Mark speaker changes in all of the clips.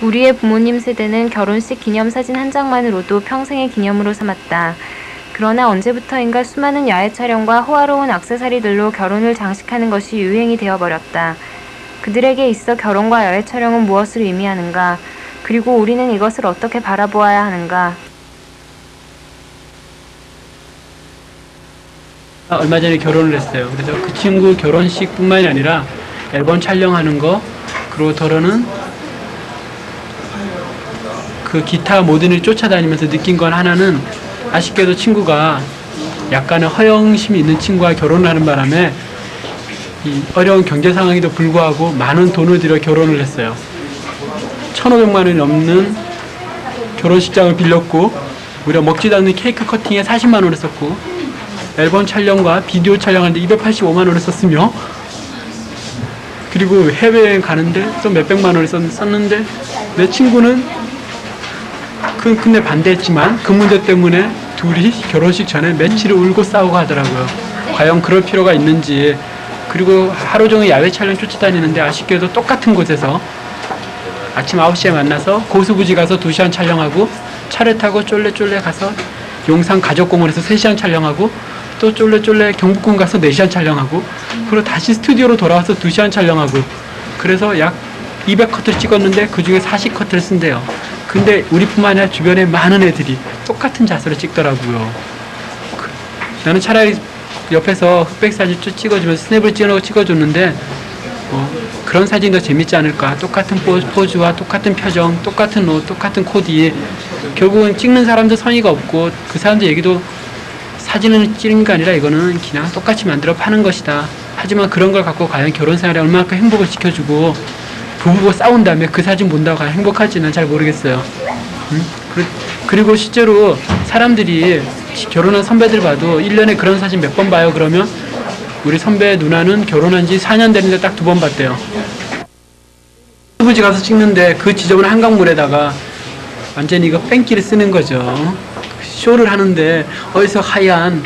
Speaker 1: 우리의 부모님 세대는 결혼식 기념사진 한 장만으로도 평생의 기념으로 삼았다. 그러나 언제부터인가 수많은 야외 촬영과 호화로운 액세서리들로 결혼을 장식하는 것이 유행이 되어버렸다. 그들에게 있어 결혼과 야외 촬영은 무엇을 의미하는가? 그리고 우리는 이것을 어떻게 바라보아야 하는가?
Speaker 2: 얼마 전에 결혼을 했어요. 그래서 그 친구 결혼식뿐만이 아니라 앨범 촬영하는 거, 그리고 더러는 그 기타 모든을 쫓아다니면서 느낀 건 하나는, 아쉽게도 친구가 약간의 허영심이 있는 친구와 결혼을 하는 바람에 이 어려운 경제 상황에도 불구하고 많은 돈을 들여 결혼을 했어요. 1,500만 원이 넘는 결혼식장을 빌렸고, 우리가 먹지도 않는 케이크 커팅에 40만 원을 썼고, 앨범 촬영과 비디오 촬영하는데 285만 원을 썼으며, 그리고 해외여행 가는데 또 몇백만 원을 썼는데, 내 친구는 근데 반대했지만 그 문제 때문에 둘이 결혼식 전에 며칠을 울고 싸우고 하더라고요. 과연 그럴 필요가 있는지. 그리고 하루 종일 야외 촬영 쫓아다니는데 아쉽게도 똑같은 곳에서 아침 9시에 만나서 고수부지 가서 2시간 촬영하고, 차를 타고 쫄래쫄래 가서 용산 가족공원에서 3시간 촬영하고, 또 쫄래쫄래 경복궁 가서 4시간 촬영하고, 그리고 다시 스튜디오로 돌아와서 2시간 촬영하고, 그래서 약 200커트를 찍었는데 그 중에 40커트를 쓴대요. 근데 우리뿐만 아니라 주변에 많은 애들이 똑같은 자세로 찍더라고요. 나는 차라리 옆에서 흑백 사진 쭉 찍어주면서 스냅을 찍어줬는데, 그런 사진이 더 재밌지 않을까. 똑같은 포즈와 똑같은 표정, 똑같은 옷, 똑같은 코디. 결국은 찍는 사람도 성의가 없고, 그 사람들 얘기도 사진을 찍는 게 아니라 이거는 그냥 똑같이 만들어 파는 것이다. 하지만 그런 걸 갖고 과연 결혼 생활에 얼마나 행복을 시켜주고, 부부가 싸운 다음에 그 사진 본다고 과연 행복할지는 잘 모르겠어요. 그리고 실제로 사람들이 결혼한 선배들 봐도 1년에 그런 사진 몇 번 봐요. 그러면 우리 선배 누나는 결혼한 지 4년 됐는데 딱 2번 봤대요. 수부지 가서 찍는데 그 지저분한 한강물에다가 완전히 이거 뺑기를 쓰는 거죠. 쇼를 하는데 어디서 하얀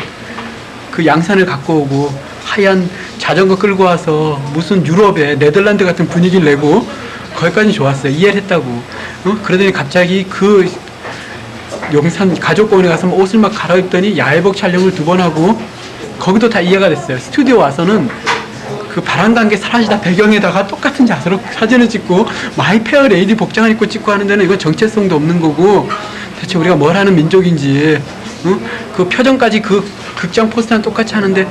Speaker 2: 그 양산을 갖고 오고, 하얀 자전거 끌고 와서 무슨 유럽의 네덜란드 같은 분위기를 내고, 거기까지 좋았어요. 이해를 했다고. 그러더니 갑자기 그 용산 가족공원에 가서 옷을 막 갈아입더니 야외복 촬영을 2번 하고, 거기도 다 이해가 됐어요. 스튜디오 와서는 그 바람관계 사라지다 배경에다가 똑같은 자세로 사진을 찍고, 마이 페어 레이디 복장을 입고 찍고 하는 데는 이건 정체성도 없는 거고, 대체 우리가 뭘 하는 민족인지, 그 표정까지 그 극장 포스터랑 똑같이 하는데,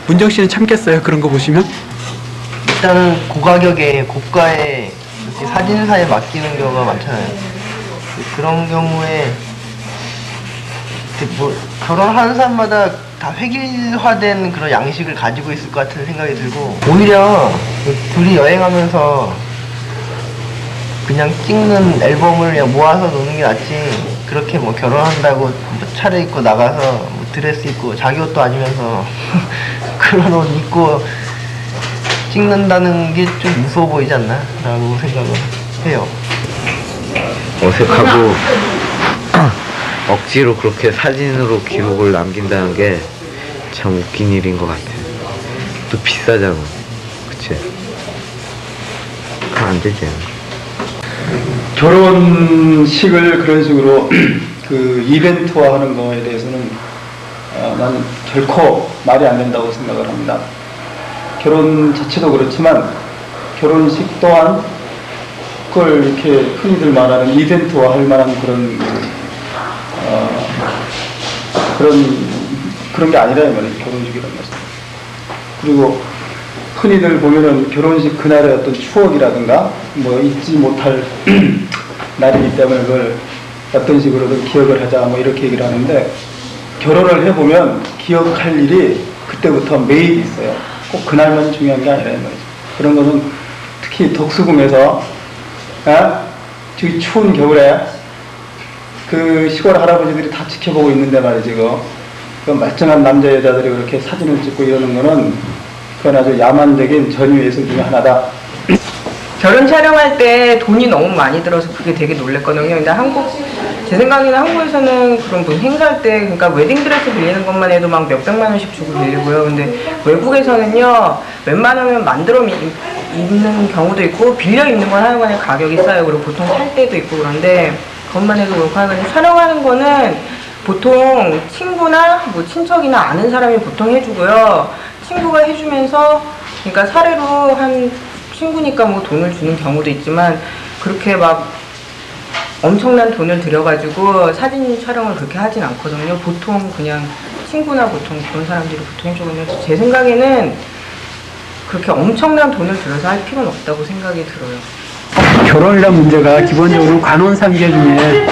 Speaker 2: 문정 씨는 참겠어요? 그런 거 보시면?
Speaker 3: 일단은 고가격에 고가의 사진사에 맡기는 경우가 많잖아요. 그런 경우에 뭐 결혼하는 사람마다 다 획일화된 그런 양식을 가지고 있을 것 같은 생각이 들고, 오히려 둘이 여행하면서 그냥 찍는 앨범을 그냥 모아서 노는 게 낫지, 그렇게 뭐 결혼한다고 뭐 차려입고 나가서 뭐 드레스 입고 자기 옷도 아니면서 그런 옷 입고 찍는다는 게 좀 무서워 보이지 않나? 라고 생각을 해요.
Speaker 4: 어색하고 억지로 그렇게 사진으로 기록을 남긴다는 게 참 웃긴 일인 것 같아요. 또 비싸잖아. 그치? 그럼 안 되지.
Speaker 5: 결혼식을 그런 식으로 그 이벤트화하는 거에 대해서는 난 결코 말이 안 된다고 생각을 합니다. 결혼 자체도 그렇지만 결혼식 또한 그걸 이렇게 흔히들 말하는 이벤트화 할 만한 그런 게 아니라 이 말이에요. 결혼식이란 말이죠. 그리고 흔히들 보면은 결혼식 그날의 어떤 추억이라든가 뭐 잊지 못할 날이기 때문에 그걸 어떤 식으로든 기억을 하자 뭐 이렇게 얘기를 하는데, 결혼을 해보면 기억할 일이 그때부터 매일 있어요. 꼭 그날만 중요한 게 아니라 이 말이죠. 그런 거는 특히 덕수궁에서 저기 추운 겨울에 그 시골 할아버지들이 다 지켜보고 있는데 말이죠. 그 멀쩡한 남자 여자들이 그렇게 사진을 찍고 이러는 거는 그건 아주 야만적인 전유예술 중에 하나다.
Speaker 6: 결혼 촬영할 때 돈이 너무 많이 들어서 그게 되게 놀랬거든요. 근데 제 생각에는 한국에서는 그런 뭐 행사할 때, 그러니까 웨딩드레스 빌리는 것만 해도 막 몇백만 원씩 주고 빌리고요. 근데 외국에서는요, 웬만하면 입는 경우도 있고 빌려 입는 건 하여간에 가격이 싸요. 그리고 보통 살 때도 있고 그런데 그것만 해도 그렇고 하여간에 촬영하는 거는 보통 친구나 뭐 친척이나 아는 사람이 보통 해주고요. 친구가 해주면서 그러니까 사례로 한 친구니까 뭐 돈을 주는 경우도 있지만 그렇게 막 엄청난 돈을 들여가지고 사진 촬영을 그렇게 하진 않거든요. 보통 그냥 친구나 보통 그런 사람들이 보통 해주거든요. 제 생각에는 그렇게 엄청난 돈을 들여서 할 필요는 없다고 생각이 들어요.
Speaker 2: 결혼이라는 문제가 기본적으로 관혼상계 중에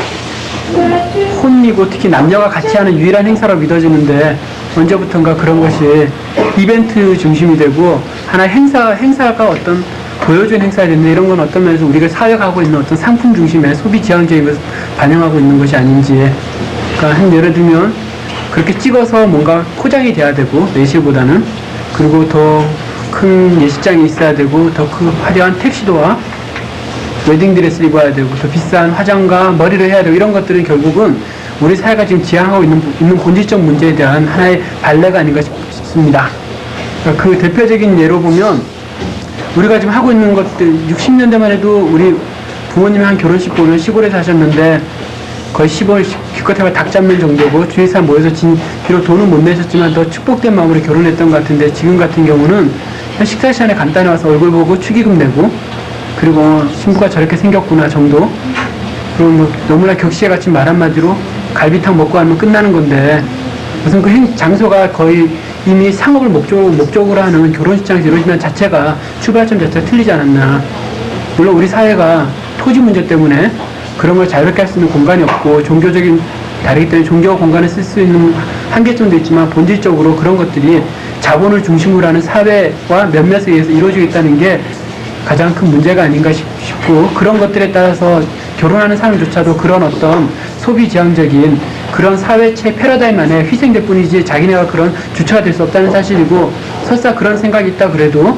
Speaker 2: 혼이고 특히 남녀가 같이 하는 유일한 행사로 믿어지는데 언제부턴가 그런 것이 이벤트 중심이 되고 하나의 행사가 어떤 보여준 행사가 됐는데 이런 건 어떤 면에서 우리가 사회가 하고 있는 어떤 상품 중심의 소비 지향적인 것을 반영하고 있는 것이 아닌지. 그러니까 한 예를 들면 그렇게 찍어서 뭔가 포장이 돼야 되고 내실보다는 그리고 더 큰 예식장이 있어야 되고 더 큰 화려한 택시도와 웨딩드레스를 입어야 되고 더 비싼 화장과 머리를 해야 되고 이런 것들은 결국은 우리 사회가 지금 지향하고 있는 본질적 문제에 대한 하나의 발레가 아닌가 싶습니다. 그러니까 그 대표적인 예로 보면 우리가 지금 하고 있는 것들 60년대만 해도 우리 부모님이 한 결혼식 보면 시골에 사셨는데 거의 시골 기껏해봐 닭 잡는 정도고 주위 사람 모여서 비록 돈은 못 내셨지만 더 축복된 마음으로 결혼했던 것 같은데 지금 같은 경우는 식사 시간에 간단히 와서 얼굴 보고 축의금 내고 그리고 신부가 저렇게 생겼구나 정도 그리고 뭐 너무나 격시에같이 말 한마디로 갈비탕 먹고 하면 끝나는 건데 무슨 그 장소가 거의 이미 상업을 목적으로 하는 결혼식장에서 이루어지는 자체가 출발점 자체가 틀리지 않았나. 물론 우리 사회가 토지 문제 때문에 그런 걸 자유롭게 할 수 있는 공간이 없고 종교적인 다르기 때문에 종교 공간을 쓸 수 있는 한계점도 있지만 본질적으로 그런 것들이 자본을 중심으로 하는 사회와 몇몇에 의해서 이루어지고 있다는 게 가장 큰 문제가 아닌가 싶고 그런 것들에 따라서 결혼하는 사람조차도 그런 어떤 소비 지향적인 그런 사회체 패러다임 안에 희생될 뿐이지 자기네가 그런 주체가 될 수 없다는 사실이고 설사 그런 생각이 있다 그래도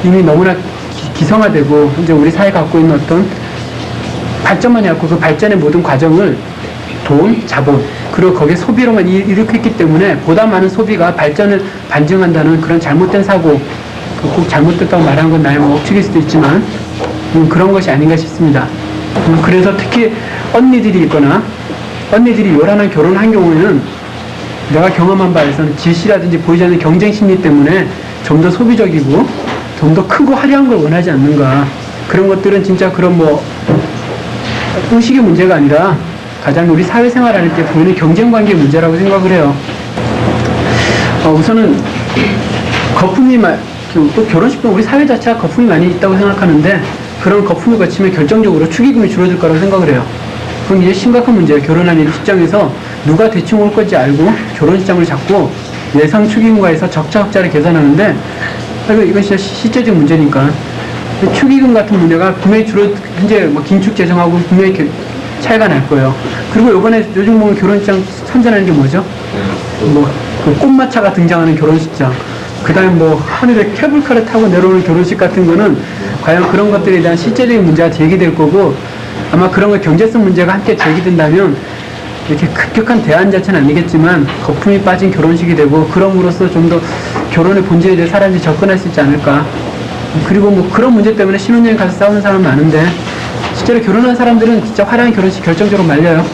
Speaker 2: 이미 너무나 기성화되고 이제 우리 사회가 갖고 있는 어떤 발전만 해갖고 그 발전의 모든 과정을 돈, 자본 그리고 거기에 소비로만 일으켰기 때문에 보다 많은 소비가 발전을 반증한다는 그런 잘못된 사고 꼭 잘못됐다고 말하는 건 나의 억측일 수도 있지만 그런 것이 아닌가 싶습니다. 그래서 특히 언니들이 있거나 언니들이 요란한 결혼을 한 경우에는 내가 경험한 바에서는 질시라든지 보이지 않는 경쟁 심리 때문에 좀 더 소비적이고 좀 더 크고 화려한 걸 원하지 않는가. 그런 것들은 진짜 그런 뭐 의식의 문제가 아니라 가장 우리 사회생활할 때 보이는 경쟁관계의 문제라고 생각을 해요. 우선은 거품이 또 결혼식도 우리 사회 자체가 거품이 많이 있다고 생각하는데 그런 거품을 거치면 결정적으로 축의금이 줄어들 거라고 생각을 해요. 그건 이제 심각한 문제예요. 결혼하는 입장에서 누가 대충 올 건지 알고 결혼식장을 잡고 예상 축의금과에서 적자를 계산하는데 이건 진짜 실제적 문제니까 축의금 같은 문제가 분명히 현재 뭐 긴축 재정하고 분명히 차이가 날 거예요. 그리고 요즘 보면 결혼식장 선전하는 게 뭐죠? 그 꽃마차가 등장하는 결혼식장. 그 다음에 뭐 하늘에 케이블카를 타고 내려오는 결혼식 같은 거는 과연 그런 것들에 대한 실제적인 문제가 제기될 거고 아마 그런 거 경제성 문제가 함께 제기된다면 이렇게 급격한 대안 자체는 아니겠지만 거품이 빠진 결혼식이 되고 그럼으로써 좀 더 결혼의 본질에 대해 사람들이 접근할 수 있지 않을까. 그리고 뭐 그런 문제 때문에 신혼여행 가서 싸우는 사람 많은데 실제로 결혼한 사람들은 진짜 화려한 결혼식 결정적으로 말려요.